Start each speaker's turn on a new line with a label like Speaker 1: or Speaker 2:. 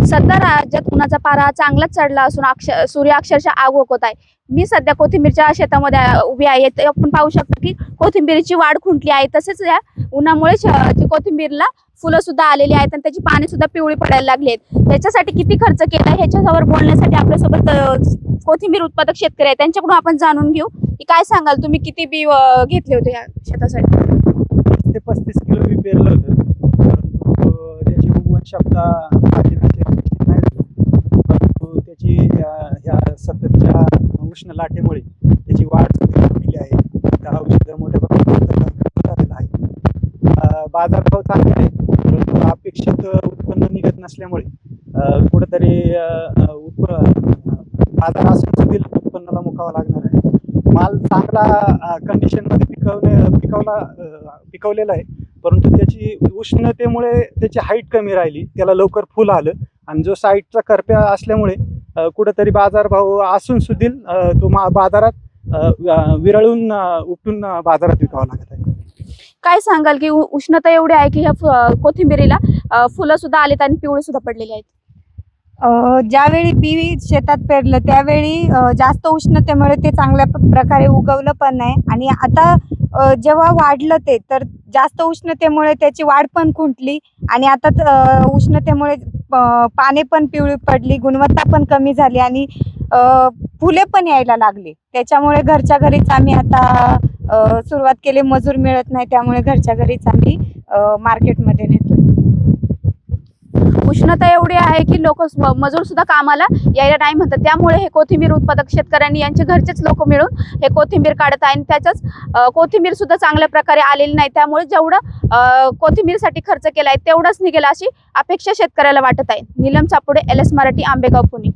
Speaker 1: सध्या राज्यात उन्हाचा पारा चांगलाच चढला असून सूर्य अक्षरशः आग ओकवत आहे। मी सध्या कोथिंबीरच्या शेतामध्ये उभी आहे। आपण पाहू शकतो की कोथिंबीरची वाढ खुंटली आहे। तसेच या उन्हामुळे कोथिंबीरला फुलं सुद्धा आलेली आहेत आणि त्याची पाने सुद्धा पिवळी पडायला लागली आहेत। त्याच्यासाठी किती खर्च केला ह्याच्यावर बोलण्यासाठी आपल्यासोबत कोथिंबीर उत्पादक शेतकरी आहेत, त्यांच्याकडून आपण जाणून घेऊ की काय सांगाल तुम्ही किती बी घेतले होते या शेतासाठी?
Speaker 2: 35 किलो बी पेरलं होतं, परंतु त्याची उगवण क्षमता परंतु त्याची ह्या सततच्या उष्ण लाटेमुळे त्याची वाढ कुठली आहे, त्या औषध मोठ्या प्रमाणात झालेलं आहे। बाजारभाव चांगले आहे, परंतु अपेक्षित उत्पन्न निघत नसल्यामुळे कुठेतरी बाजार असून देखील उत्पन्नाला मुकावं लागणार आहे। माल चांगला कंडिशनमध्ये पिकवलेला आहे, परंतु त्याची उष्णतेमुळे त्याची हाईट कमी राहिली, त्याला लवकर फुल आलं आणि जो साईडचा करप्या असल्यामुळे कुठेतरी बाजारभाव असून सुद्धा तो बाजारात विरळून उपटून बाजारात विकावा लागत आहे।
Speaker 1: काय सांगाल की उष्णता एवढी आहे की ह्या कोथिंबीरीला फुलं सुद्धा आलेत आणि पिवळे सुद्धा पडलेले आहेत?
Speaker 3: ज्यावेळी बी शेतात पेरलं त्यावेळी जास्त उष्णतेमुळे ते चांगल्या प्रकारे उगवलं पण नाही आणि आता जेव्हा वाढलं ते तर जास्त उष्णतेमुळे त्याची वाढ पण खुंटली आणि आता उष्णतेमुळे पाने पण पिवळी पडली, गुणवत्ता पण कमी झाली आणि फुले पण यायला लागली। त्याच्यामुळे घरच्या घरीच आम्ही आता सुरुवात केली। मजूर मिळत नाही, त्यामुळे घरच्या घरीच आम्ही मार्केटमध्ये नेतोय।
Speaker 1: उष्णता एवढी आहे की लोक मजूर सुद्धा कामाला यायला नाही म्हणतात, त्यामुळे हे कोथिंबीर उत्पादक शेतकऱ्यांनी यांचे घरचेच लोक मिळून हे कोथिंबीर काढत आहे आणि त्याच्याच कोथिंबीर सुद्धा चांगल्या प्रकारे आलेली नाही, त्यामुळे जेवढं कोथिंबीरसाठी खर्च केलाय तेवढंच निघेल अशी अपेक्षा शेतकऱ्याला वाटत आहे। नीलम चापुडे, LS मराठी, आंबेगाव, पुणे।